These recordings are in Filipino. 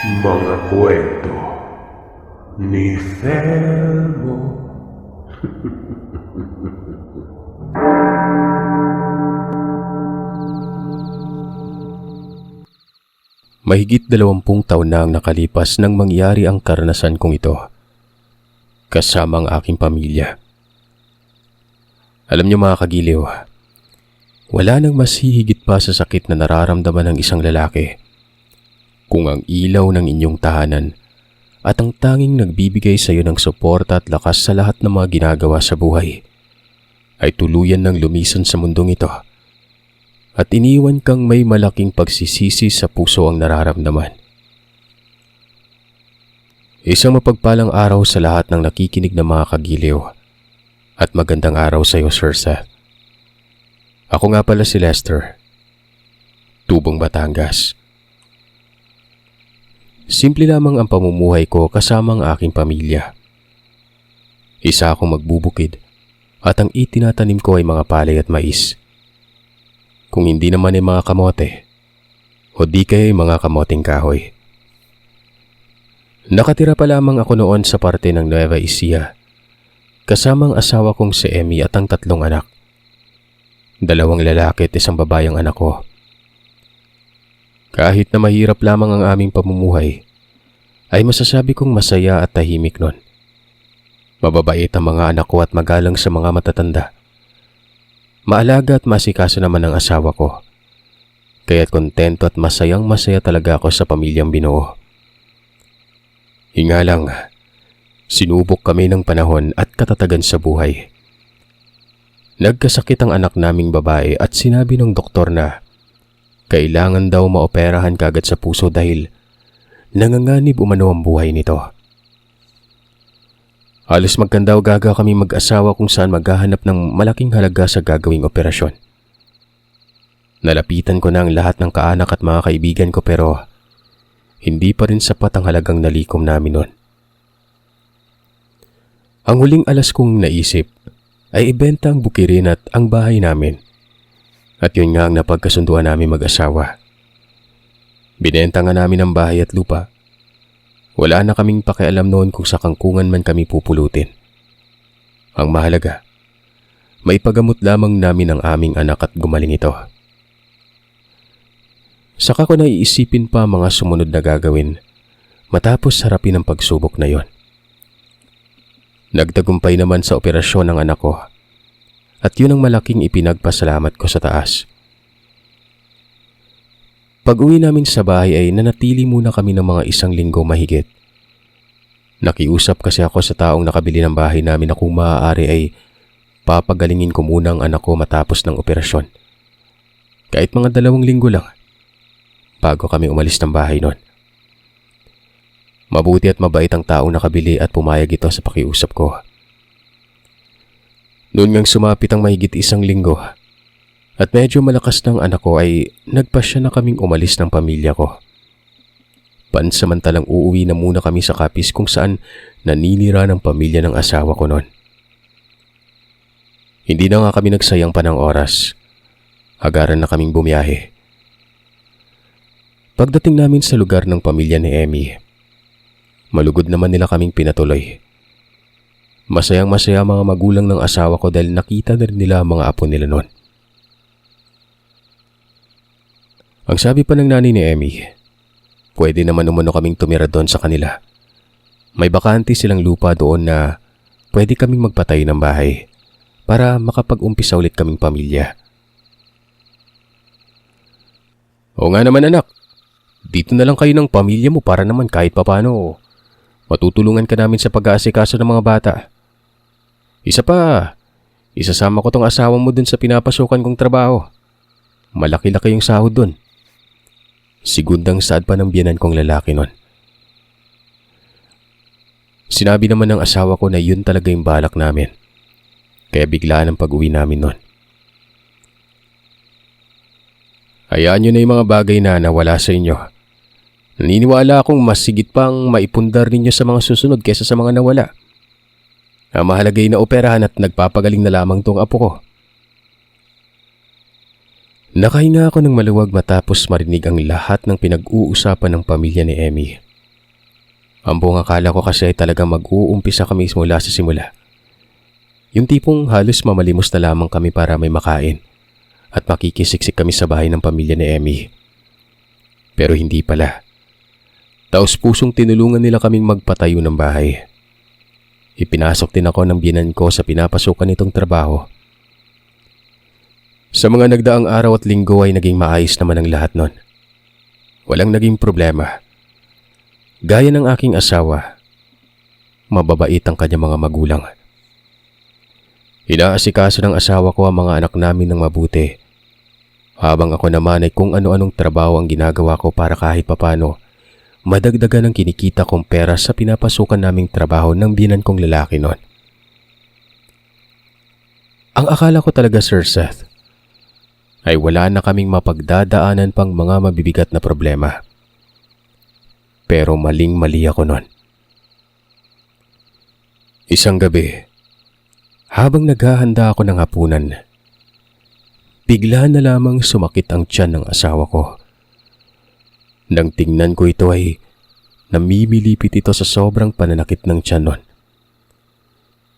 Mga kwento ni Felmo. Mahigit 20 taon na ang nakalipas nang mangyari ang karanasan kong ito. Kasama ang aking pamilya. Alam niyo mga kagiliw, wala nang mas hihigit pa sa sakit na nararamdaman ng isang lalaki kung ang ilaw ng inyong tahanan at ang tanging nagbibigay sa iyo ng suporta at lakas sa lahat ng mga ginagawa sa buhay ay tuluyan ng lumisan sa mundong ito at iniwan kang may malaking pagsisisi sa puso ang nararamdaman. Isang mapagpalang araw sa lahat ng nakikinig na mga kagiliw at magandang araw sa iyo, Sir Seth. Ako nga pala si Lester, Tubong, Batangas. Simple lamang ang pamumuhay ko kasama ang aking pamilya. Isa akong magbubukid at ang itinatanim ko ay mga palay at mais. Kung hindi naman ay mga kamote, o di kaya ay mga kamoting kahoy. Nakatira pa lamang ako noon sa parte ng Nueva Ecija, kasama ang asawa kong si Emmy at ang 3 anak. 2 lalaki at 1 babayang anak ko. Kahit na mahirap lamang ang aming pamumuhay, ay masasabi kong masaya at tahimik nun. Mababait ang mga anak ko at magalang sa mga matatanda. Maalaga at masikaso naman ang asawa ko. Kaya't kontento at masayang-masaya talaga ako sa pamilyang binuo. Hinga lang, sinubok kami ng panahon at katatagan sa buhay. Nagkasakit ang anak naming babae at sinabi ng doktor na kailangan daw maoperahan kagad sa puso dahil nanganganib umano ang buhay nito. Halos magkandaw-gaga kami mag-asawa kung saan maghahanap ng malaking halaga sa gagawing operasyon. Nalapitan ko na ang lahat ng kaanak at mga kaibigan ko pero hindi pa rin sapat ang halagang nalikom namin noon. Ang huling alas kong naisip ay ibenta ang bukirin at ang bahay namin. At yun nga ang napagkasunduan namin mag-asawa. Binenta nga namin ang bahay at lupa. Wala na kaming pakialam noon kung sa kangkungan man kami pupulutin. Ang mahalaga, maipagamot lamang namin ang aming anak at gumaling ito. Saka ko naiisipin pa mga sumunod na gagawin matapos harapin ang pagsubok na yon. Nagtagumpay naman sa operasyon ng anak ko. At yun ang malaking ipinagpasalamat ko sa taas. Pag-uwi namin sa bahay ay nanatili muna kami ng mga 1 linggo mahigit. Nakiusap kasi ako sa taong nakabili ng bahay namin na kung maaari ay papagalingin ko muna ang anak ko matapos ng operasyon. Kahit mga 2 linggo lang, bago kami umalis ng bahay noon. Mabuti at mabait ang taong nakabili at pumayag ito sa pakiusap ko. Noon ngang sumapit ang mahigit 1 linggo at medyo malakas ng anak ko ay nagpasya na kaming umalis ng pamilya ko. Pansamantalang uuwi na muna kami sa Capiz kung saan naninira ng pamilya ng asawa ko noon. Hindi na nga kami nagsayang pa ng oras. Agaran na kaming bumiyahe. Pagdating namin sa lugar ng pamilya ni Emmy, malugod naman nila kaming pinatuloy. Masayang-masaya mga magulang ng asawa ko dahil nakita na rin nila ang mga apo nila noon. Ang sabi pa ng nanay ni Emmy, pwede naman umano kaming tumira doon sa kanila. May bakante silang lupa doon na pwede kaming magpatayo ng bahay para makapag-umpisa ulit kaming pamilya. Oo nga naman anak, dito na lang kayo ng pamilya mo para naman kahit papano matutulungan ka namin sa pag-aasikaso ng mga bata. Isa pa, isasama ko tong asawa mo dun sa pinapasukan kong trabaho. Malaki-laki yung sahod dun. Sigundang saad pa ng biyanan kong lalaki nun. Sinabi naman ng asawa ko na yun talaga yung balak namin. Kaya biglaan ang pag-uwi namin nun. Hayaan nyo na yung mga bagay na nawala sa inyo. Naniniwala akong mas sigit pang maipundar ninyo sa mga susunod kaysa sa mga nawala. Ang mahalaga ay naoperahan at nagpapagaling na lamang tong apo ko. Nakahinga ako ng maluwag matapos marinig ang lahat ng pinag-uusapan ng pamilya ni Emmy Ang buong akala ko kasi ay talagang mag-uumpisa kami mula sa simula. Yung tipong halos mamalimos na lamang kami para may makain at makikisiksik kami sa bahay ng pamilya ni Emmy. Pero hindi pala. Taos-pusong tinulungan nila kaming magpatayo ng bahay. Ipinasok din ako ng biyenan ko sa pinapasukan nitong trabaho. Sa mga nagdaang araw at linggo ay naging maayos naman ang lahat nun. Walang naging problema. Gaya ng aking asawa, mababait ang kanyang mga magulang. Inaasikaso ng asawa ko ang mga anak namin ng mabuti, habang ako naman ay kung ano-anong trabaho ang ginagawa ko para kahit papano madagdagan ang kinikita kong pera sa pinapasukan naming trabaho ng biyenan kong lalaki noon. Ang akala ko talaga, Sir Seth, ay wala na kaming mapagdadaanan pang mga mabibigat na problema. Pero maling-mali ako noon. Isang gabi, habang naghahanda ako ng hapunan, bigla na lamang sumakit ang tiyan ng asawa ko. Nang tingnan ko ito ay namimilipit ito sa sobrang pananakit ng tiyan nun.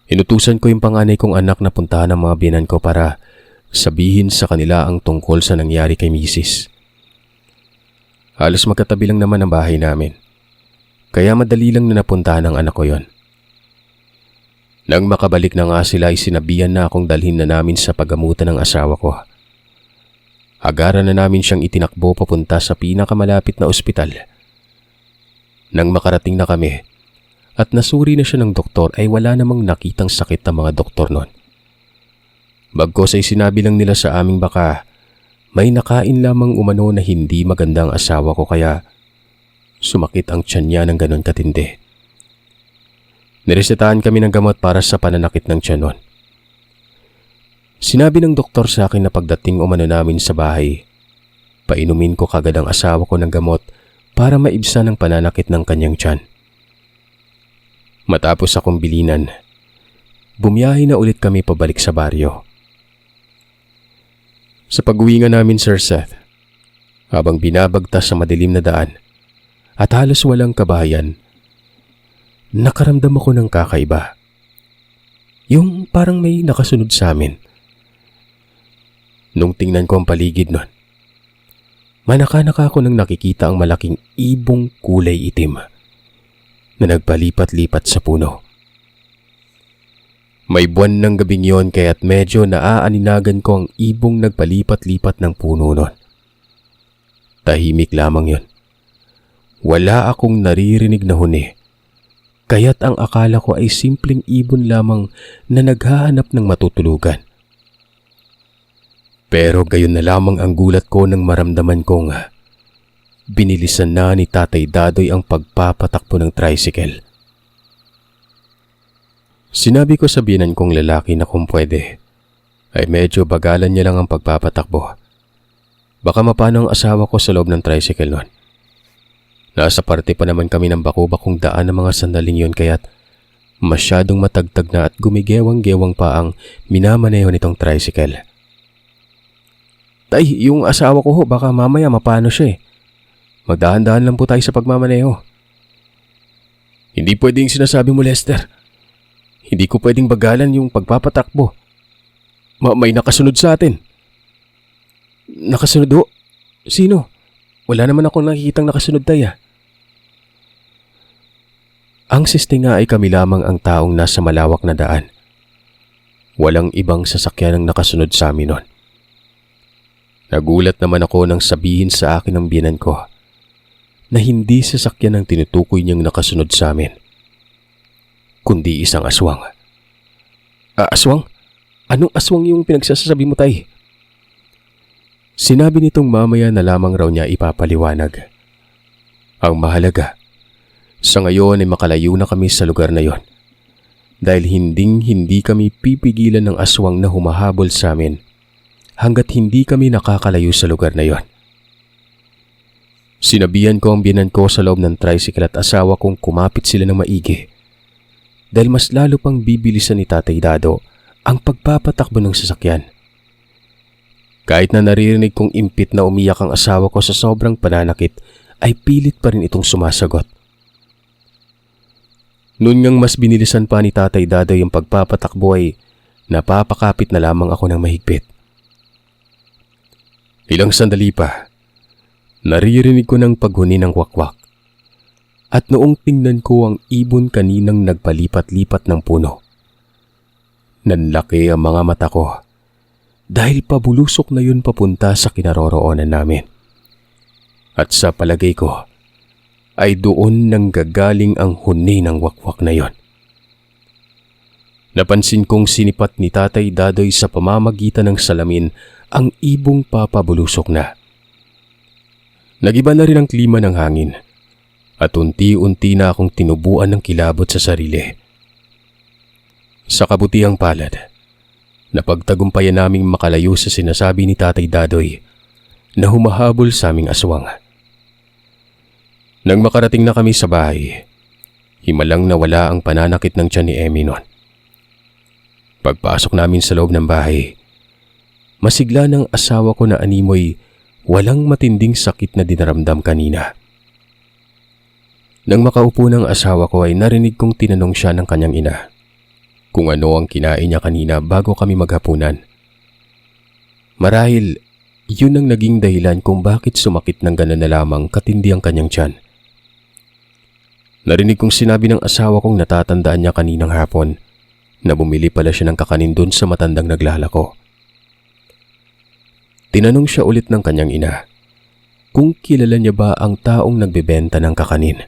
Inutusan ko yung panganay kong anak na puntahan ang mga biyenan ko para sabihin sa kanila ang tungkol sa nangyari kay Mrs. Halos magkatabi lang naman ang bahay namin, kaya madali lang na napuntahan ng anak ko yon. Nang makabalik na nga sila ay sinabihan na akong dalhin na namin sa paggamutan ng asawa ko. Agaran na namin siyang itinakbo papunta sa pinakamalapit na ospital. Nang makarating na kami at nasuri na siya ng doktor ay wala namang nakitang sakit ng mga doktor noon. Bagkos ay sinabi lang nila sa aming baka may nakain lamang umano na hindi magandang asawa ko kaya sumakit ang tiyan niya ng ganon katindi. Niresetahan kami ng gamot para sa pananakit ng tiyan noon. Sinabi ng doktor sa akin na pagdating umano namin sa bahay, painumin ko kagad ang asawa ko ng gamot para maibsan ang pananakit ng kanyang tiyan. Matapos akong bilinan, bumiyahe na ulit kami pabalik sa baryo. Sa pag-uwi nga namin, Sir Seth, habang binabagtas sa madilim na daan at halos walang kabahayan, nakaramdam ako ng kakaiba. Yung parang may nakasunod sa amin. Nung tingnan ko ang paligid nun, manaka-naka ako nang nakikita ang malaking ibong kulay itim na nagpalipat-lipat sa puno. May buwan ng gabing yon kaya't medyo naaaninagan ko ang ibong nagpalipat-lipat ng puno nun. Tahimik lamang yon. Wala akong naririnig na huni, kaya't ang akala ko ay simpleng ibon lamang na naghahanap ng matutulugan. Pero gayon na lamang ang gulat ko nang maramdaman kong binilisan na ni Tatay Dadoy ang pagpapatakbo ng tricycle. Sinabi ko sa biyenan kong lalaki na kung pwede, ay medyo bagalan niya lang ang pagpapatakbo. Baka mapano ang asawa ko sa loob ng tricycle nun. Nasa parte pa naman kami ng bako-bakong daan ng mga sandaling yun kaya't masyadong matagtag na at gumigewang-gewang pa ang minamaneho nitong tricycle. Tay, yung asawa ko ho, baka mamaya mapano siya eh. Magdahan-dahan lang po tayo sa pagmamaneho. Hindi pwedeng sinasabi mo, Lester. Hindi ko pwedeng bagalan yung pagpapatakbo. May nakasunod sa atin. Nakasunod ho? Sino? Wala naman akong nakikitang nakasunod tayo. Ang siste nga ay kami lamang ang taong nasa malawak na daan. Walang ibang sasakyan ang nakasunod sa amin nun. Nagulat naman ako nang sabihin sa akin ng biyenan ko na hindi sasakyan ang tinutukoy niyang nakasunod sa amin, kundi isang aswang. Aswang? Anong aswang yung pinagsasabi mo, tay? Sinabi nitong mamaya na lamang raw niya ipapaliwanag. Ang mahalaga, sa ngayon ay makalayo na kami sa lugar na yon dahil hindi kami pipigilan ng aswang na humahabol sa amin hanggat hindi kami nakakalayo sa lugar na yon. Sinabihan ko ang biyenan ko sa loob ng tricycle at asawa kong kumapit sila ng maigi dahil mas lalo pang bibilisan ni Tatay Dado ang pagpapatakbo ng sasakyan. Kahit na naririnig kong impit na umiyak ang asawa ko sa sobrang pananakit, ay pilit pa rin itong sumasagot. Noon ngang mas binilisan pa ni Tatay Dadoy yung pagpapatakbo ay napapakapit na lamang ako ng mahigpit. Ilang sandali pa, naririnig ko ng paghuni ng wakwak. At noong tingnan ko ang ibon kaninang nagpalipat-lipat ng puno, nanlaki ang mga mata ko dahil pabulusok na yun papunta sa kinaroroonan namin. At sa palagay ko, ay doon nanggagaling ang huni ng wakwak na yon. Napansin kong sinipat ni Tatay Dadoy sa pamamagitan ng salamin ang ibong papabulusok na. Nagiba na rin ang klima ng hangin at unti-unti na akong tinubuan ng kilabot sa sarili. Sa kabutihang palad, napagtagumpayan naming makalayo sa sinasabi ni Tatay Dadoy na humahabol sa aming aswang. Nang makarating na kami sa bahay, himalang nawala ang pananakit ng tiyan ni Emmy noon. Pagpasok namin sa loob ng bahay, masigla ng asawa ko na animoy walang matinding sakit na dinaramdam kanina. Nang makaupo ng asawa ko ay narinig kong tinanong siya ng kanyang ina kung ano ang kinain niya kanina bago kami maghapunan. Marahil, yun ang naging dahilan kung bakit sumakit ng gano'n na lamang katindi ang kanyang tiyan. Narinig kong sinabi ng asawa kong natatandaan niya kaninang hapon na bumili pala siya ng kakanin doon sa matandang naglalako. Tinanong siya ulit ng kanyang ina kung kilala niya ba ang taong nagbebenta ng kakanin.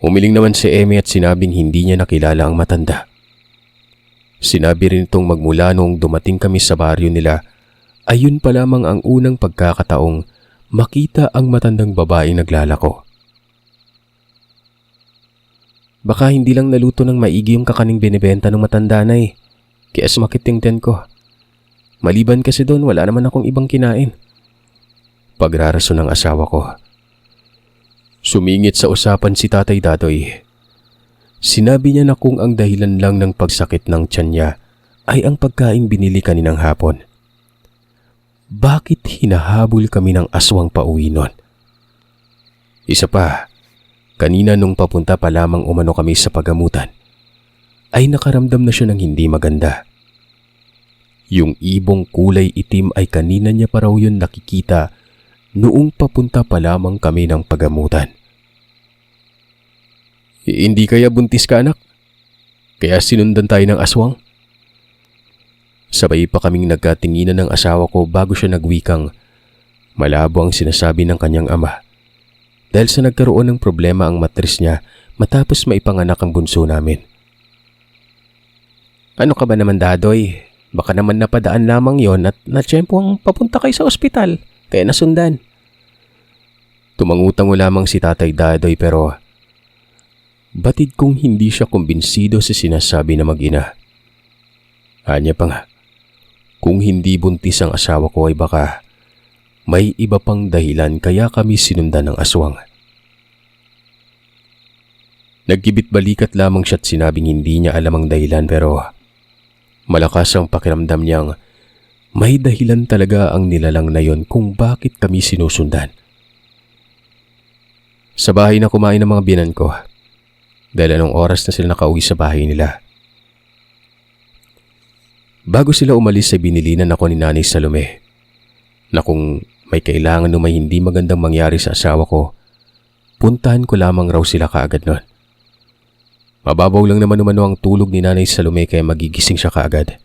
Umiling naman si Emmy at sinabing hindi niya nakilala ang matanda. Sinabi rin itong magmula noong dumating kami sa baryo nila, ayun pa lamang ang unang pagkakataong makita ang matandang babaeng naglalako. Baka hindi lang naluto ng maigi yung kakaning binibenta ng matanda na eh, kaya sumakit yung tiyan ko. Maliban kasi doon, wala naman akong ibang kinain. Pagrarason ng asawa ko. Sumingit sa usapan si Tatay Dadoy. Sinabi niya na kung ang dahilan lang ng pagsakit ng tiyan niya ay ang pagkain binili kaninang hapon. Bakit hinahabol kami ng aswang pauwi nun? Isa pa, kanina nung papunta pa lamang umano kami sa pagamutan, ay nakaramdam na siya ng hindi maganda. Yung ibong kulay itim ay kanina niya pa raw yun nakikita noong papunta pa lamang kami ng pagamutan. Hindi kaya buntis ka, anak? Kaya sinundan tayo ng aswang? Sabay pa kaming nagkatinginan ng asawa ko bago siya nagwikang malabo ang sinasabi ng kanyang ama dahil sa nagkaroon ng problema ang matris niya matapos maipanganak ang bunso namin. Ano ka ba naman, Dadoy? Baka naman napadaan lamang yon at natsyempo ang papunta kayo sa ospital, kaya nasundan. Tumangutang lamang si Tatay Dadoy pero batid kong hindi siya kumbinsido sa sinasabi na mag-ina. Anya pa nga, kung hindi buntis ang asawa ko ay baka may iba pang dahilan kaya kami sinundan ng aswang. Nagkibit balikat lamang siya at sinabing hindi niya alam ang dahilan pero malakas ang pakiramdam niyang may dahilan talaga ang nilalang na yon kung bakit kami sinusundan. Sa bahay na kumain ng mga biyanan ko dahil anong oras na sila nakauwi sa bahay nila. Bago sila umalis ay binilinan ako ni Nanay Salome na kung may kailangan o may hindi magandang mangyari sa asawa ko, puntahan ko lamang raw sila kaagad nun. Mababaw lang naman umano ang tulog ni Nanay Salome kaya magigising siya kaagad.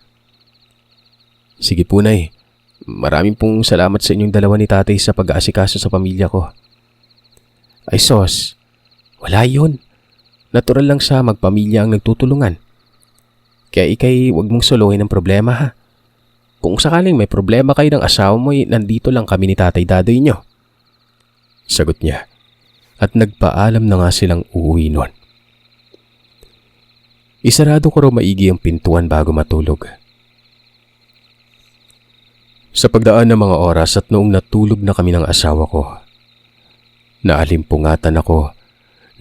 Sige po, Nay. Maraming pong salamat sa inyong dalawa ni Tatay sa pag-aasikaso sa pamilya ko. Ay sos, wala yun. Natural lang sa magpamilya ang nagtutulungan. Kaya ikay huwag mong suluhin ang problema ha. Kung sakaling may problema kayo ng asawa mo, nandito lang kami ni Tatay Dadoy nyo. Sagot niya at nagpaalam na nga silang uuwi nun. Isarado ko raw maigi ang pintuan bago matulog. Sa pagdaan ng mga oras at noong natulog na kami ng asawa ko, naalimpungatan ako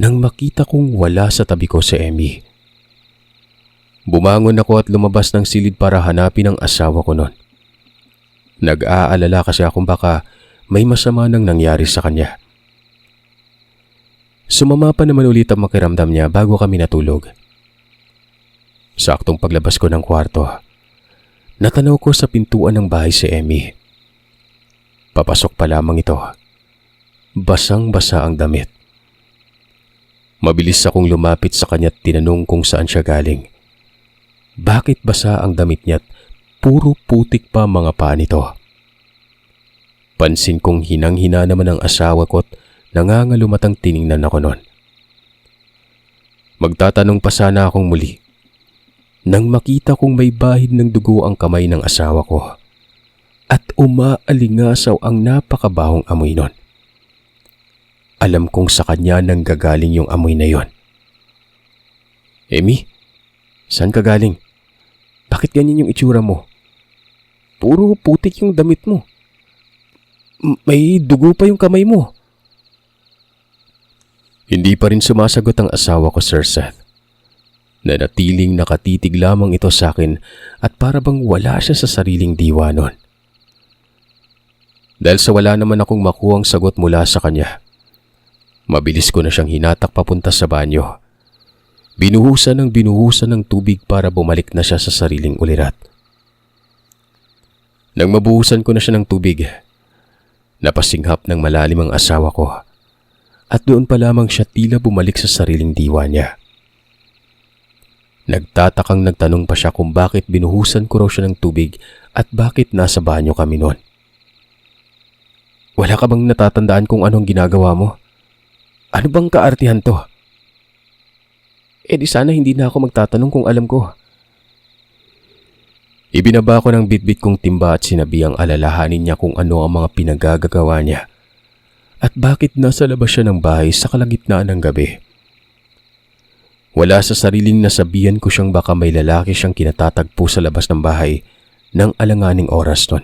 nang makita kong wala sa tabi ko si Emmy. Bumangon ako at lumabas ng silid para hanapin ang asawa ko noon. Nag-aalala kasi akong baka may masama nang nangyari sa kanya. Sumama pa naman ulit ang makiramdam niya bago kami natulog. Saktong paglabas ko ng kwarto, natanaw ko sa pintuan ng bahay si Emmy. Papasok pa lamang ito. Basang-basa ang damit. Mabilis akong lumapit sa kanya at tinanong kung saan siya galing. Bakit basa ang damit niya at puro putik pa mga paa nito? Pansin kong hinang-hina naman ang asawa ko at nangangalumatang tiningnan ako noon. Magtatanong pa sana akong muli nang makita kong may bahid ng dugo ang kamay ng asawa ko at umaalingasaw ang napakabahong amoy noon. Alam kong sa kanya nang gagaling yung amoy na yon. Emmy, saan ka galing? Bakit ganyan yung itsura mo? Puro putik yung damit mo. May dugo pa yung kamay mo. Hindi pa rin sumasagot ang asawa ko, Sir Seth. Nanatiling nakatitig lamang ito sa akin at para bang wala siya sa sariling diwa noon. Dahil sa wala naman akong makuhang sagot mula sa kanya, mabilis ko na siyang hinatak papunta sa banyo. Binuhusan ng tubig para bumalik na siya sa sariling ulirat. Nang mabuhusan ko na siya ng tubig, napasinghap ng malalim ang asawa ko at doon pa lamang siya tila bumalik sa sariling diwa niya. Nagtatakang nagtanong pa siya kung bakit binuhusan ko raw siya ng tubig at bakit nasa banyo kami noon. Wala ka bang natatandaan kung anong ginagawa mo? Ano bang kaartihan to? Di sana hindi na ako magtatanong kung alam ko. Ibinaba ko ng bitbit kong timba at sinabihang alalahanin niya kung ano ang mga pinagagagawa niya at bakit nasa labas siya ng bahay sa kalagitnaan ng gabi. Wala sa sariling nasabihan ko siyang baka may lalaki siyang kinatatagpo sa labas ng bahay ng alanganing oras nun.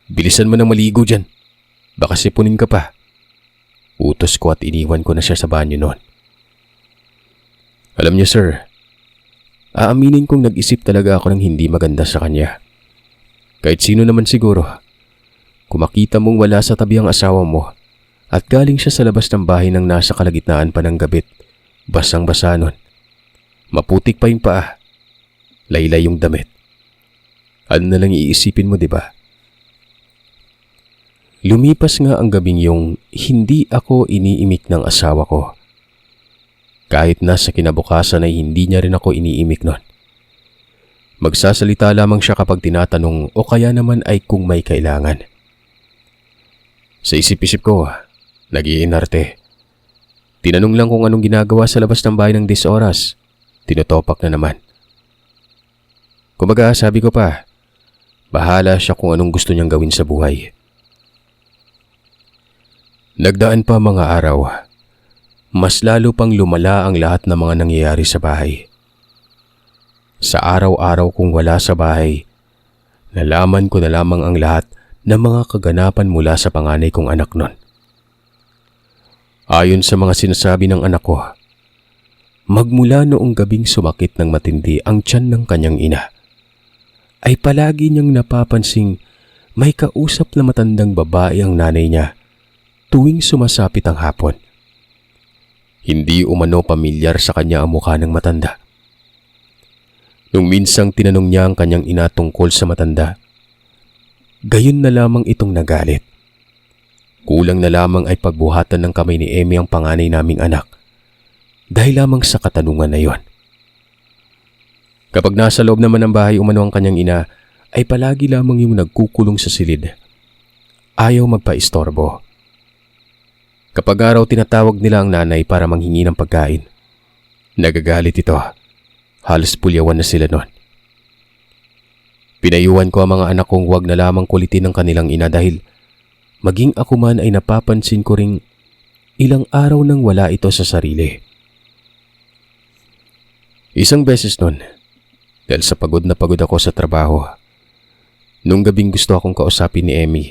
Bilisan mo nang maligo dyan. Baka sipunin ka pa. Utos ko at iniwan ko na siya sa banyo noon. Alam niyo sir, aaminin kong nag-isip talaga ako ng hindi maganda sa kanya. Kahit sino naman siguro, kung makita mong wala sa tabi ang asawa mo at galing siya sa labas ng bahay nang nasa kalagitnaan pa ng gabit, basang-basa nun, maputik pa yung paa, laylay yung damit. Ano na lang iisipin mo, di ba? Lumipas nga ang gabing yung hindi ako iniimik ng asawa ko. Kahit na sa kinabukasan ay hindi niya rin ako iniimik nun. Magsasalita lamang siya kapag tinatanong o kaya naman ay kung may kailangan. Sa isip-isip ko, nag-iinarte. Tinanong lang kung anong ginagawa sa labas ng bahay ng 10 oras. Tinutopak na naman. Kumbaga sabi ko pa, bahala siya kung anong gusto niyang gawin sa buhay. Nagdaan pa mga araw. Mas lalo pang lumala ang lahat ng mga nangyayari sa bahay. Sa araw-araw kong wala sa bahay, nalaman ko na lamang ang lahat ng mga kaganapan mula sa panganay kong anak nun. Ayon sa mga sinasabi ng anak ko, magmula noong gabing sumakit ng matindi ang tiyan ng kanyang ina, ay palagi niyang napapansing may kausap na matandang babae ang nanay niya tuwing sumasapit ang hapon. Hindi umano pamilyar sa kanya ang mukha ng matanda. Nung minsang tinanong niya ang kanyang ina tungkol sa matanda, gayon na lamang itong nagalit. Kulang na lamang ay pagbuhatan ng kamay ni Emmy ang panganay naming anak dahil lamang sa katanungan na yon. Kapag nasa loob naman ng bahay umano ang kanyang ina, ay palagi lamang yung nagkukulong sa silid. Ayaw magpaistorbo. Kapag araw tinatawag nila ang nanay para manghingi ng pagkain, nagagalit ito. Halos pulyawan na sila noon. Pinayuhan ko ang mga anak kong huwag na lamang kulitin ng kanilang ina dahil maging ako man ay napapansin ko ring ilang araw nang wala ito sa sarili. Isang beses nun, dahil sa pagod na pagod ako sa trabaho, nung gabing gusto akong kausapin ni Emmy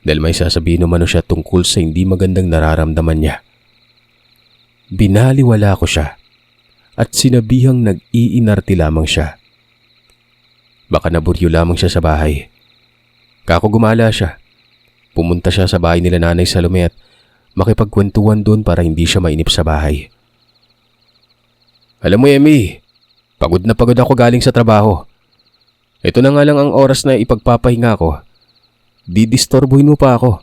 dahil may sasabihin umano siya tungkol sa hindi magandang nararamdaman niya. Binaliwala ko siya at sinabihang nag-iinarte lamang siya. Baka naburyo lamang siya sa bahay. Kako gumala siya. Pumunta siya sa bahay nila Nanay Salome at makipagkwentuhan doon para hindi siya mainip sa bahay. Alam mo, Emmy, pagod na pagod ako galing sa trabaho. Ito na nga lang ang oras na ipagpapahinga ko. Didistorbuhin mo pa ako.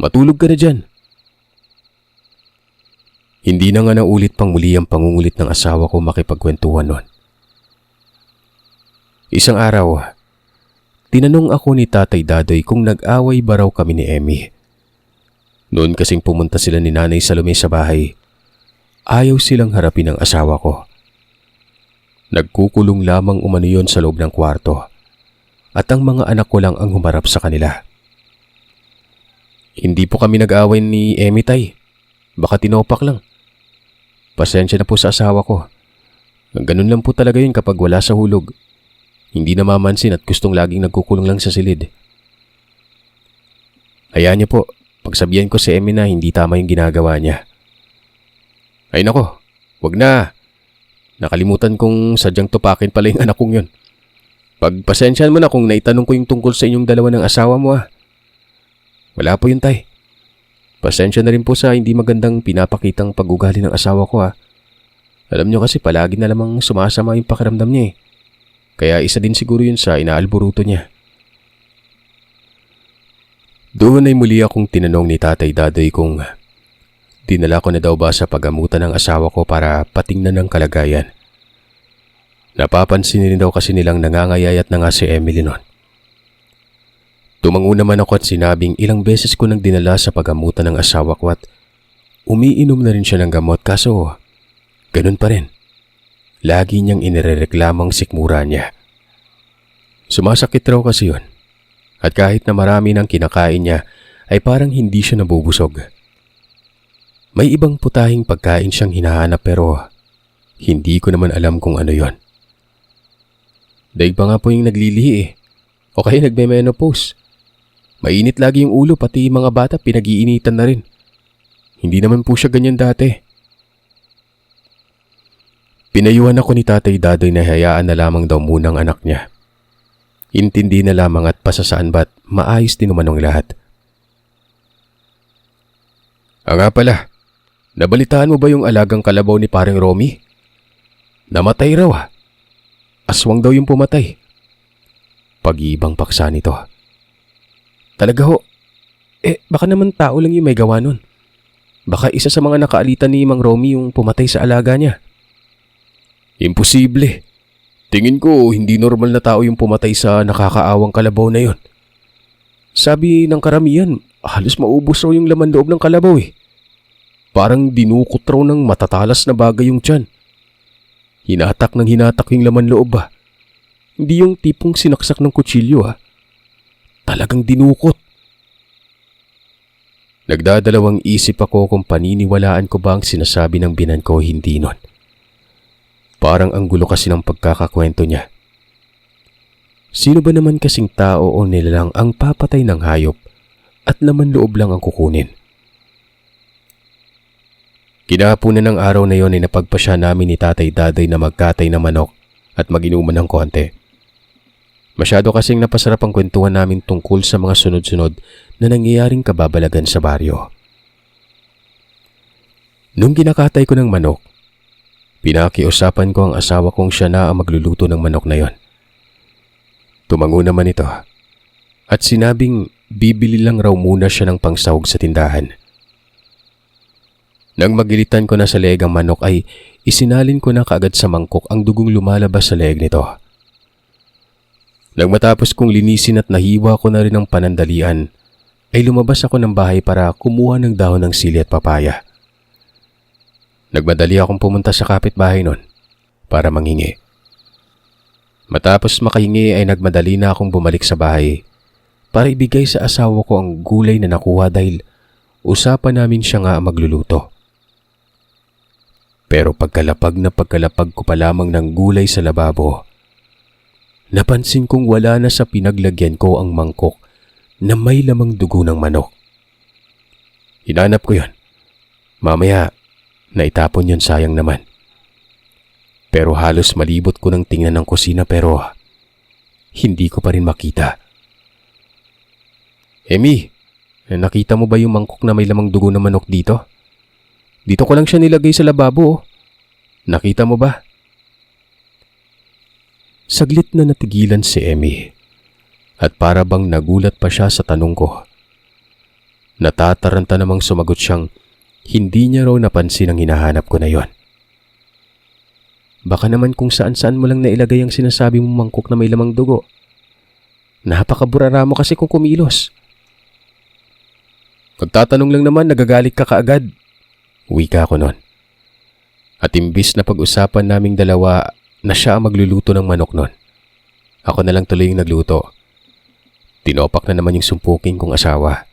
Matulog ka na dyan. Hindi na nga naulit pang muli ang pangungulit ng asawa ko makipagkwentuhan noon. Isang araw, tinanong ako ni Tatay Dadoy kung nag-away ba raw kami ni Emmy. Noon kasing pumunta sila ni Nanay Salome sa bahay, ayaw silang harapin ng asawa ko. Nagkukulong lamang umano yon sa loob ng kwarto at ang mga anak ko lang ang humarap sa kanila. Hindi po kami nag-away ni Emmy, Tay. Baka tinopak lang. Pasensya na po sa asawa ko. Ganun lang po talaga yun kapag wala sa hulog. Hindi namamansin at gustong laging nagkukulong lang sa silid. Hayaan niyo po, pagsabihan ko si Emmy na hindi tama yung ginagawa niya. Ay nako, wag na. Nakalimutan kong sadyang tupakin pala yung anak kong yun. Pagpasensyahan mo na kung naitanong ko yung tungkol sa inyong dalawa ng asawa mo Wala po yun, Tay. Pasensya na rin po sa hindi magandang pinapakitang pag-ugali ng asawa ko Alam niyo kasi palagi na lamang sumasama yung pakiramdam niya Kaya isa din siguro yun sa inaalburuto niya. Doon ay muli akong tinanong ni Tatay Dadoy kung dinala ko na daw ba sa pagamutan ng asawa ko para patingnan ng kalagayan. Napapansin rin daw kasi nilang nangangayayat na nga si Emily noon. Tumango naman ako at sinabing ilang beses ko nang dinala sa pagamutan ng asawa ko at umiinom na rin siya ng gamot kaso ganun pa rin. Lagi niyang inirereklamang sikmura niya. Sumasakit raw kasi yun. At kahit na marami ng kinakain niya ay parang hindi siya nabubusog. May ibang putahing pagkain siyang hinahanap pero hindi ko naman alam kung ano yon. Daig pa nga po yung naglilihi O kaya nagme-menopause. Mainit lagi yung ulo pati mga bata pinag-iinitan na rin. Hindi naman po siya ganyan dati. Pinayuhan ako ni Tatay Dadoy na hayaan na lamang daw munang anak niya. Intindi na lamang at pasasaan ba't maayos din naman ang lahat. Nga pala, nabalitaan mo ba yung alagang kalabaw ni Paring Romy? Namatay raw Aswang daw yung pumatay. Pag-iibang paksa nito. Talaga ho? Baka naman tao lang yung may gawa nun. Baka isa sa mga nakaalitan ni Mang Romy yung pumatay sa alaga niya. Imposible. Tingin ko hindi normal na tao yung pumatay sa nakakaawang kalabaw na yon. Sabi ng karamihan, halos maubos raw yung laman loob ng kalabaw Parang dinukot raw ng matatalas na bagay yung tiyan. Hinatak ng hinatak yung laman loob Hindi yung tipong sinaksak ng kutsilyo Talagang dinukot. Nagdadalawang isip ako kung paniniwalaan ko ba ang sinasabi ng binan ko hindi nun. Parang ang gulo kasi ng pagkakakwento niya. Sino ba naman kasing tao o nilalang ang papatay ng hayop at laman loob lang ang kukunin? Kinahaponan ng araw na yon ay napagpasya namin ni Tatay Dadoy na magkatay ng manok at mag-inuman ng konti. Masyado kasing napasarap ang kwentuhan namin tungkol sa mga sunod-sunod na nangyayaring kababalagan sa baryo. Nung kinakatay ko ng manok, pinakiusapan ko ang asawa kong siya na ang magluluto ng manok na yon. Tumango naman ito at sinabing bibili lang raw muna siya ng pangsahog sa tindahan. Nang magilitan ko na sa leeg ang manok ay isinalin ko na kaagad sa mangkok ang dugong lumalabas sa leeg nito. Nang matapos kong linisin at nahiwa ko na rin ang panandalian, ay lumabas ako ng bahay para kumuha ng dahon ng sili at papaya. Nagmadali akong pumunta sa kapitbahay nun para manghingi. Matapos makahingi ay nagmadali na akong bumalik sa bahay para ibigay sa asawa ko ang gulay na nakuha dahil usapan namin siya nga magluluto. Pero pagkalapag ko pa lamang ng gulay sa lababo, napansin kong wala na sa pinaglagyan ko ang mangkok na may lamang dugo ng manok. Hinanap ko yon. Mamaya, naitapon yon sayang naman. Pero halos malibot ko ng tingnan ng kusina pero hindi ko pa rin makita. Emmy, Nakita mo ba yung mangkok na may lamang dugo na manok dito? Dito ko lang siya nilagay sa lababo. Oh. Nakita mo ba? Saglit na natigilan si Emmy at para bang nagulat pa siya sa tanong ko. Natataranta namang sumagot siyang hindi niya raw napansin ang hinahanap ko na yon. Baka naman kung saan-saan mo lang nailagay ang sinasabi mong mangkok na may lamang dugo. Napakaburara mo kasi kung kumilos. Pagtatanong lang naman, nagagalit ka kaagad. Wika ko nun. At imbis na pag-usapan naming dalawa na siya ang magluluto ng manok nun, ako na lang tuloy yung nagluto. Tinopak na naman yung sumpuking kong asawa.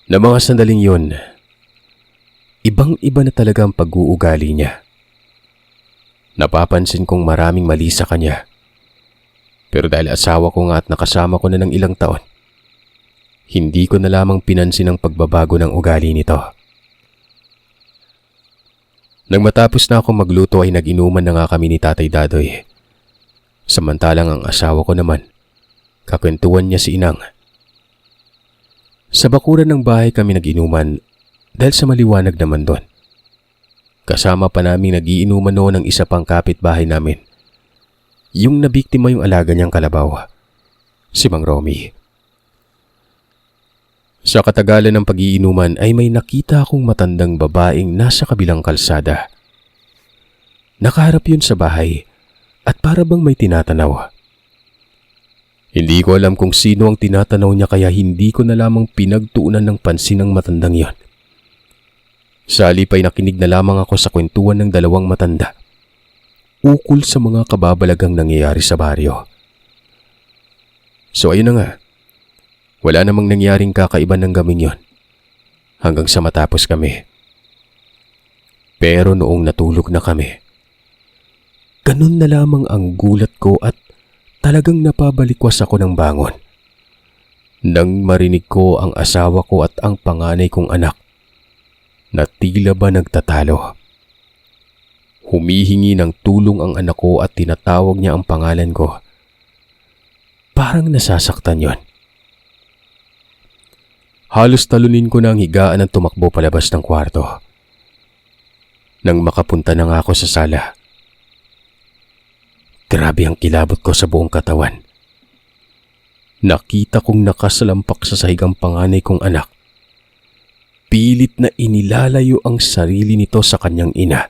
Na mga sandaling yun, ibang-iba na talaga ang pag-uugali niya. Napapansin kong maraming mali sa kanya. Pero dahil asawa ko nga at nakasama ko na ng ilang taon, hindi ko na lamang pinansin ang pagbabago ng ugali nito. Nang matapos na akong magluto ay nag-inuman na nga kami ni Tatay Dadoy. Samantalang ang asawa ko naman, kakwentuhan niya si Inang. Sa bakuran ng bahay kami nag-inuman dahil sa maliwanag naman doon. Kasama pa namin nag-iinuman noon ng isa pang kapitbahay namin. Yung nabiktima yung alaga niyang kalabaw, si Mang Romy. Sa katagalan ng pag-iinuman ay may nakita akong matandang babaeng nasa kabilang kalsada. Nakaharap yun sa bahay at para bang may tinatanaw. Hindi ko alam kung sino ang tinatanaw niya kaya hindi ko na lamang pinagtuunan ng pansin ng matandang yon. Sa halip ay nakinig na lamang ako sa kwentuhan ng dalawang matanda ukol sa mga kababalagang nangyayari sa baryo. So ayun na nga, wala namang nangyaring kakaiba ng gabing yon hanggang sa matapos kami. Pero noong natulog na kami, ganun na lamang ang gulat ko at talagang napabalikwas ako ng bangon. Nang marinig ko ang asawa ko at ang panganay kong anak na tila ba nagtatalo. Humihingi ng tulong ang anak ko at tinatawag niya ang pangalan ko. Parang nasasaktan yon. Halos talunin ko na ang higaan at tumakbo palabas ng kwarto. Nang makapunta na nga ako sa sala, grabe ang kilabot ko sa buong katawan. Nakita kong nakasalampak sa sahig ang panganay kong anak. Pilit na inilalayo ang sarili nito sa kanyang ina.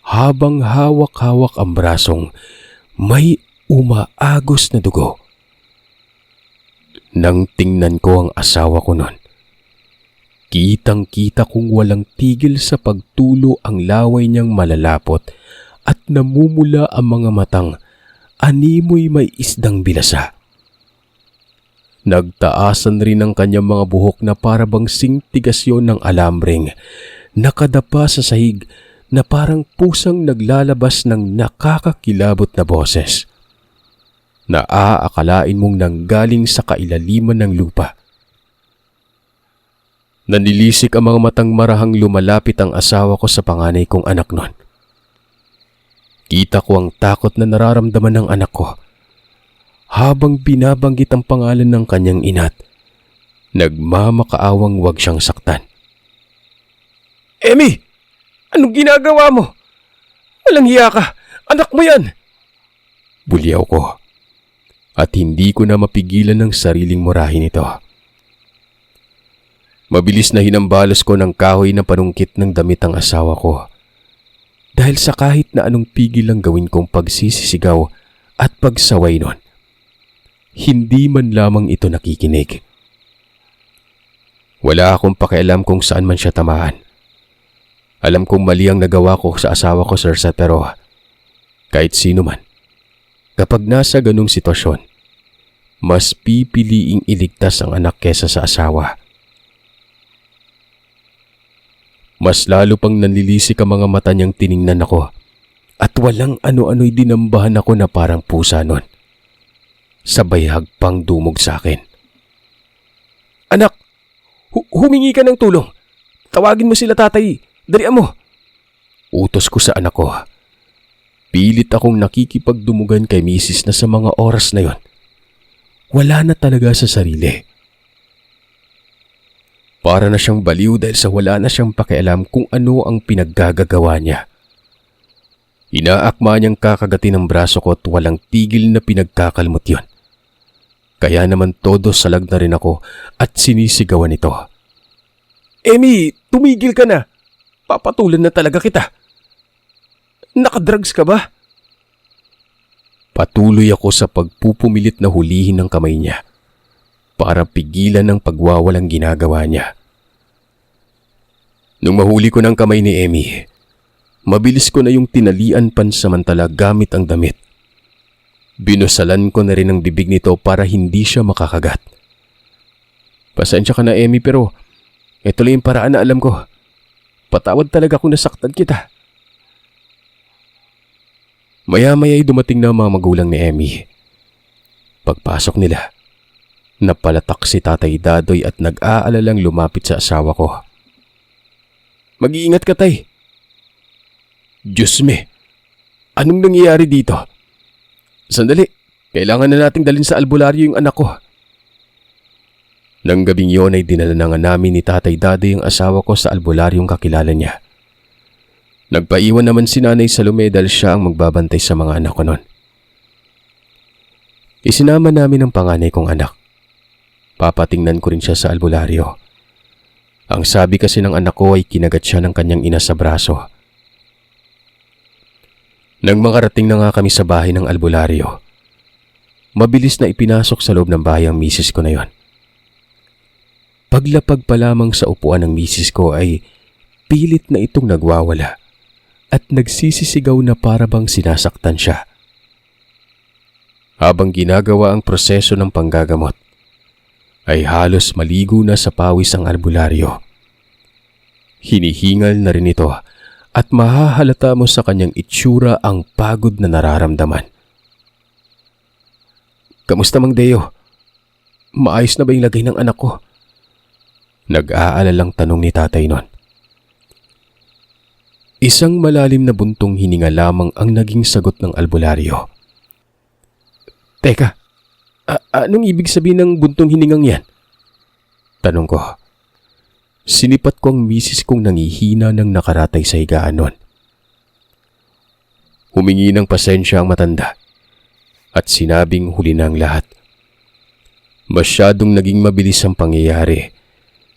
Habang hawak-hawak ang brasong, may umaagos na dugo. Nang tingnan ko ang asawa ko nun, kitang-kita kong walang tigil sa pagtulo ang laway niyang malalapot at namumula ang mga matang animoy may isdang bilasa. Nagtaasan rin ang kanyang mga buhok na parabang singtigasyon ng alambreng, nakadapa sa sahig na parang pusang naglalabas ng nakakakilabot na boses. Naaakalain mong nanggaling sa kailaliman ng lupa. Nanilisik ang mga matang marahang lumalapit ang asawa ko sa panganay kong anak nun. Kita ko ang takot na nararamdaman ng anak ko habang binabanggit ang pangalan ng kanyang ina't nagmamakaawang wag siyang saktan. Emmy! Anong ginagawa mo? Walang hiya ka! Anak mo yan! Bulyaw ko at hindi ko na mapigilan ng sariling murahin ito. Mabilis na hinambalos ko ng kahoy na panungkit ng damit ang asawa ko dahil sa kahit na anong pigil ang gawin kong pagsisisigaw at pagsaway nun. Hindi man lamang ito nakikinig. Wala akong pakialam kung saan man siya tamaan. Alam kong mali ang nagawa ko sa asawa ko, Sir Sat, pero kahit sino man, kapag nasa ganung sitwasyon, mas pipiliing iligtas ang anak kesa sa asawa. Mas lalo pang nanlilisik ang mga mata niyang tiningnan ako at walang ano-ano'y dinambahan ako na parang pusa nun. Sabay hagpang dumog sa akin. Anak, humingi ka ng tulong. Tawagin mo sila tatay. Dalian mo. Utos ko sa anak ko. Pilit akong nakikipagdumugan kay misis na sa mga oras na yon, wala na talaga sa sarili. Para na siyang baliw dahil sa wala na siyang pakialam kung ano ang pinaggagawa niya. Inaakma niyang kakagatin ang braso ko at walang tigil na pinagkakalmot yun. Kaya naman todo salag na rin ako at sinisigawan ito. Amy, tumigil ka na. Papatulan na talaga kita. Nakadrugs ka ba? Patuloy ako sa pagpupumilit na hulihin ng kamay niya para pigilan ang pagwawalang ginagawa niya. Nung mahuli ko ng kamay ni Amy, mabilis ko na yung tinalian pansamantala gamit ang damit. Binusalan ko na rin ang bibig nito para hindi siya makakagat. Pasensya ka na, Amy, pero ito lang yung paraan na alam ko. Patawad talaga kung nasaktan kita. Maya-maya'y dumating na ang mga magulang ni Amy. Pagpasok nila, napalatak si Tatay Dadoy at nag-aalalang lumapit sa asawa ko. Mag-iingat ka, Tay. Diyos me, anong nangyayari dito? Sandali, kailangan na nating dalhin sa albularyo yung anak ko. Nang gabing yon ay dinala na nga namin ni Tatay Dadoy ang asawa ko sa albularyong kakilala niya. Nagpaiwan naman si Nanay Salome dahil siya ang magbabantay sa mga anak ko noon. Isinama namin ang panganay kong anak. Papatingnan ko rin siya sa albularyo. Ang sabi kasi ng anak ko ay kinagat siya ng kanyang ina sa braso. Nang makarating na nga kami sa bahay ng albularyo, mabilis na ipinasok sa loob ng bahay ang misis ko na yon. Paglapag pa lamang sa upuan ng misis ko ay pilit na itong nagwawala at nagsisisigaw na para bang sinasaktan siya. Habang ginagawa ang proseso ng panggagamot, ay halos maligo na sa pawis ang albularyo. Hinihingal na rin ito at mahahalata mo sa kanyang itsura ang pagod na nararamdaman. Kamusta, Mang Deo? Maayos na ba yung lagay ng anak ko? Nag-aalalang tanong ni tatay nun. Isang malalim na buntong hininga lamang ang naging sagot ng albularyo. Teka, anong ibig sabihin ng buntong hiningang yan? Tanong ko. Sinipat ko ang misis kong nangihina ng nakaratay sa higaan nun. Humingi ng pasensya ang matanda at sinabing huli na ang lahat. Masyadong naging mabilis ang pangyayari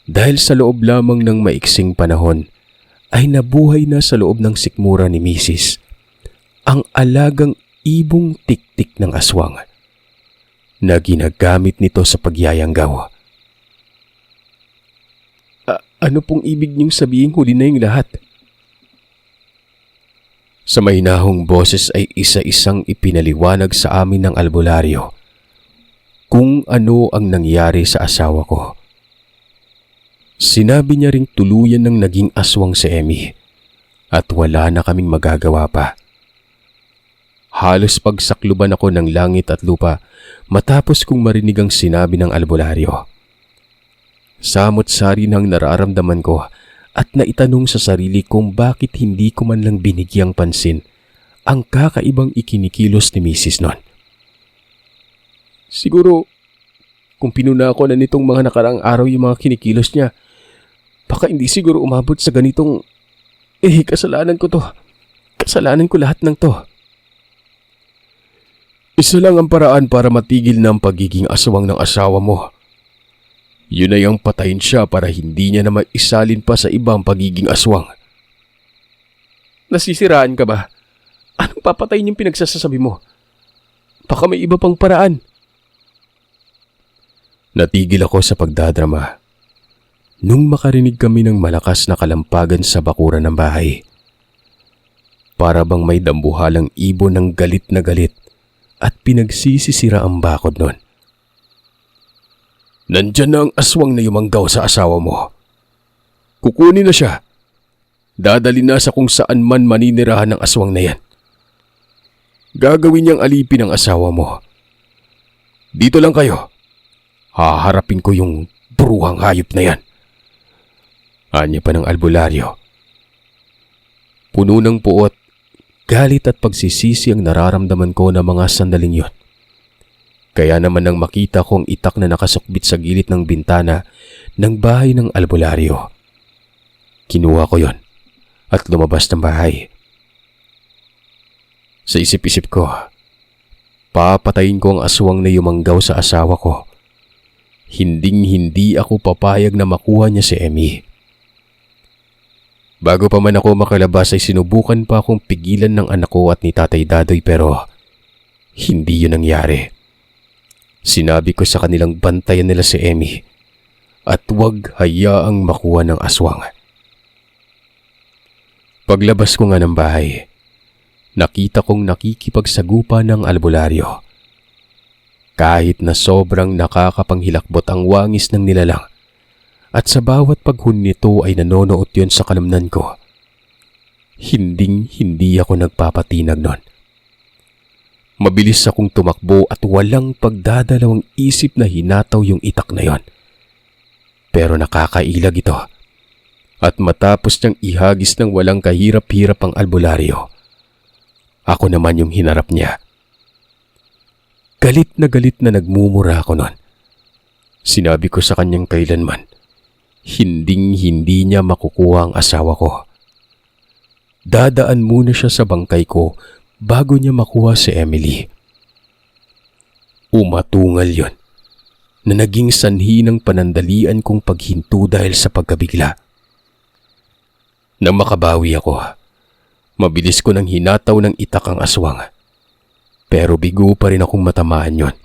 dahil sa loob lamang ng maiksing panahon ay nabuhay na sa loob ng sikmura ni misis ang alagang ibong tiktik ng aswang na ginagamit nito sa pagyayanggaw. Ano pong ibig niyong sabihin huli na yung lahat? Sa mahinahong boses ay isa-isang ipinaliwanag sa amin ng albularyo kung ano ang nangyari sa asawa ko. Sinabi niya ring tuluyan ng naging aswang si Amy at wala na kaming magagawa pa. Halos pagsakluban ako ng langit at lupa matapos kong marinig ang sinabi ng albularyo. Samot-sari ng nararamdaman ko at naitanong sa sarili kung bakit hindi ko man lang binigyang pansin ang kakaibang ikinikilos ni Mrs. Non. Siguro, kung pinuna ko na nitong mga nakaraang araw yung mga kinikilos niya, baka hindi siguro umabot sa ganitong, kasalanan ko to. Kasalanan ko lahat ng to. Isa lang ang paraan para matigil na ang pagiging aswang ng asawa mo. Yun ay ang patayin siya para hindi niya na maisalin pa sa ibang pagiging aswang. Nasisiraan ka ba? Anong papatayin yung pinagsasasabi mo? Baka may iba pang paraan. Natigil ako sa pagdadrama nung makarinig kami ng malakas na kalampagan sa bakuran ng bahay. Para bang may dambuhalang ibon ng galit na galit at pinagsisisira ang bakod nun. Nandyan na ang aswang na yumanggaw sa asawa mo. Kukunin na siya. Dadali na sa kung saan man maninirahan ng aswang na yan. Gagawin niyang alipin ang asawa mo. Dito lang kayo. Haharapin ko yung bruhang hayop na yan. Anya pa ng albularyo. Puno ng puot, galit at pagsisisi ang nararamdaman ko na mga sandaling yon. Kaya naman nang makita kong itak na nakasukbit sa gilid ng bintana ng bahay ng albularyo. Kinuha ko yon at lumabas ng bahay. Sa isip-isip ko, papatayin ko ang aswang na yumanggaw sa asawa ko. Hinding-hindi ako papayag na makuha niya si Emmy. Bago pa man ako makalabas ay sinubukan pa akong pigilan ng anak ko at ni Tatay Dadoy pero hindi yun nangyari. Sinabi ko sa kanilang bantayan nila si Emmy at huwag hayaang makuha ng aswang. Paglabas ko nga ng bahay, nakita kong nakikipagsagupa ng albularyo. Kahit na sobrang nakakapanghilakbot ang wangis ng nilalang at sa bawat paghun nito ay nanonood yon sa kalamnan ko, hindi ako nagpapatinag nun. Mabilis akong tumakbo at walang pagdadalawang isip na hinataw yung itak na yon. Pero nakakailag ito at matapos niyang ihagis ng walang kahirap-hirap ang albularyo, ako naman yung hinarap niya. Galit na nagmumura ako nun. Sinabi ko sa kanyang kailanman, hindi niya makukuha ang asawa ko. Dadaan muna siya sa bangkay ko bago niya makuha si Emily. Umatungal yon na naging sanhi ng panandalian kong paghinto dahil sa pagkabigla. Nang makabawi ako, mabilis ko nang hinataw ng itak ang aswang. Pero bigo pa rin akong matamaan yon.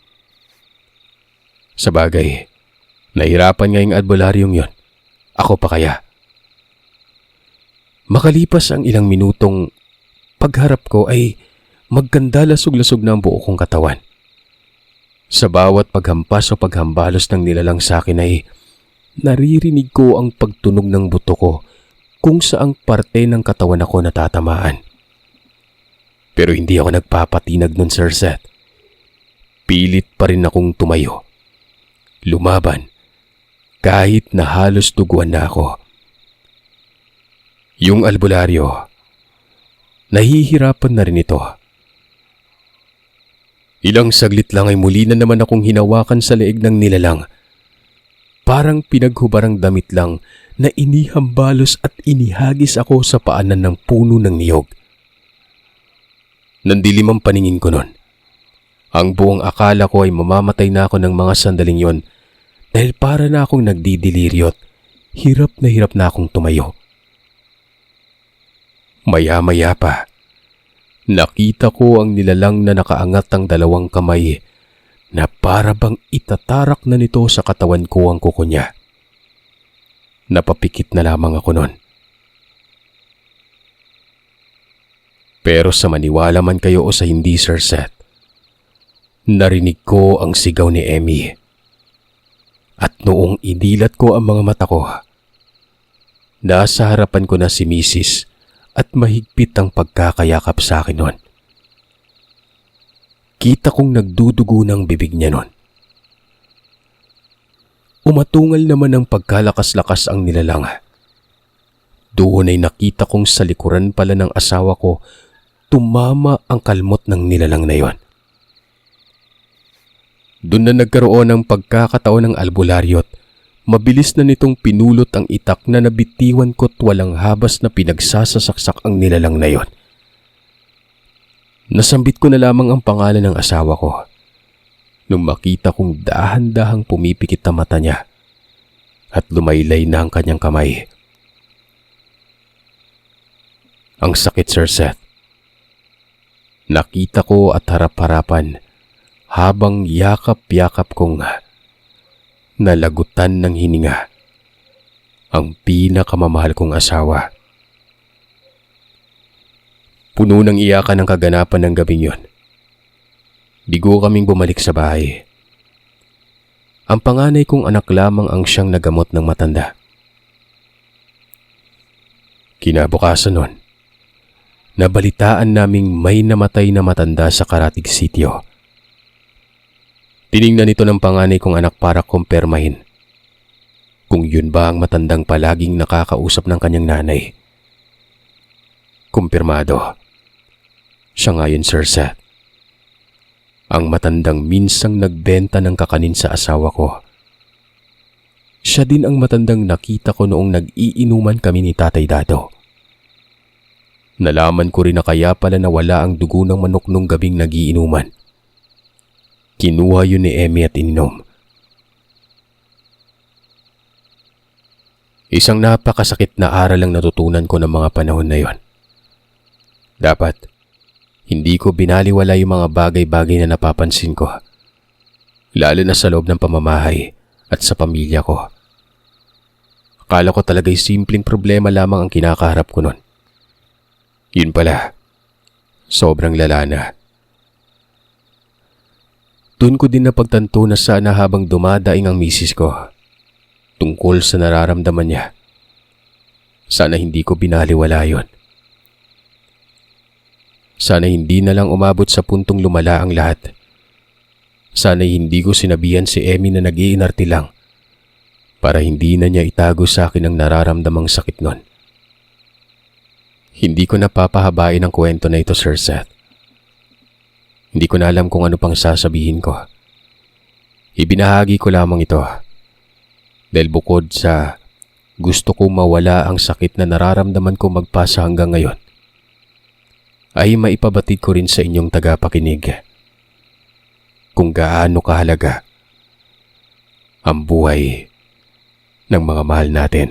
Sa bagay, nahirapan nga yung albularyong yon. Ako pa kaya? Makalipas ang ilang minutong pagharap ko ay magkanda lasog-lasog na ang buo kong katawan. Sa bawat paghampas o paghambalos ng nilalang sa akin ay naririnig ko ang pagtunog ng buto ko kung saang parte ng katawan ako natatamaan. Pero hindi ako nagpapatinag nun, Sir Seth. Pilit pa rin akong tumayo. Lumaban, kahit na halos duguan na ako. Yung albularyo, nahihirapan na rin ito. Ilang saglit lang ay muli na naman akong hinawakan sa leeg ng nilalang. Parang pinaghubarang damit lang na inihambalos at inihagis ako sa paanan ng puno ng niyog. Nandilim ang paningin ko nun. Ang buong akala ko ay mamamatay na ako ng mga sandaling yon dahil para na akong nagdidiliryo at hirap na akong tumayo. Maya-maya pa, nakita ko ang nilalang na nakaangat ang dalawang kamay na para bang itatarak na nito sa katawan ko ang kuko niya. Napapikit na lamang ako nun. Pero sa maniwala man kayo o sa hindi, Sir Seth, narinig ko ang sigaw ni Emmy. At noong idilat ko ang mga mata ko, nasa harapan ko na si Mrs. at mahigpit ang pagkakayakap sa akin nun. Kita kong nagdudugo ng bibig niya nun. Umatungal naman ang pagkalakas-lakas ang nilalang. Doon ay nakita kong sa likuran pala ng asawa ko tumama ang kalmot ng nilalang na yon. Doon na nagkaroon ng pagkakataon ng albularyo at mabilis na nitong pinulot ang itak na nabitiwan ko't walang habas na pinagsasasaksak ang nilalang na yon. Nasambit ko na lamang ang pangalan ng asawa ko nung makita kong dahan-dahang pumipikit na mata niya at lumaylay na ang kanyang kamay. Ang sakit, Sir Seth. Nakita ko at harap-harapan habang yakap-yakap kong nalagutan ng hininga ang pinakamamahal kong asawa. Puno ng iyakan ang kaganapan ng gabing yon. Bigo kaming bumalik sa bahay. Ang panganay kong anak lamang ang siyang nagamot ng matanda. Kinabukasan nun, nabalitaan naming may namatay na matanda sa Karatig Sitio. Tiningnan ito ng panganay kong anak para kumpirmahin kung yun ba ang matandang palaging nakakausap ng kanyang nanay. Kumpirmado. Siya nga yun, Sir Seth. Ang matandang minsang nagbenta ng kakanin sa asawa ko. Siya din ang matandang nakita ko noong nag-iinuman kami ni Tatay Dado. Nalaman ko rin na kaya pala nawala ang dugo ng manok nung gabing nagiinuman. Kinuha yun ni Emmy at ininom. Isang napakasakit na aral ang natutunan ko ng mga panahon na yon. Dapat, hindi ko binaliwala yung mga bagay-bagay na napapansin ko. Lalo na sa loob ng pamamahay at sa pamilya ko. Akala ko talaga'y simpleng problema lamang ang kinakaharap ko nun. Yun pala, sobrang lala na. Doon ko din napagtanto na sana habang dumadaing ang misis ko, tungkol sa nararamdaman niya, sana hindi ko binaliwala yun. Sana hindi na lang umabot sa puntong lumala ang lahat. Sana hindi ko sinabihan si Emmy na nag-iinarte lang para hindi na niya itago sa akin ang nararamdamang sakit nun. Hindi ko napapahabain ang kwento na ito, Sir Seth. Hindi ko na alam kung ano pang sasabihin ko. Ibinahagi ko lamang ito dahil bukod sa gusto ko mawala ang sakit na nararamdaman ko magpasa hanggang ngayon, ay maipabatid ko rin sa inyong tagapakinig kung gaano kahalaga ang buhay ng mga mahal natin.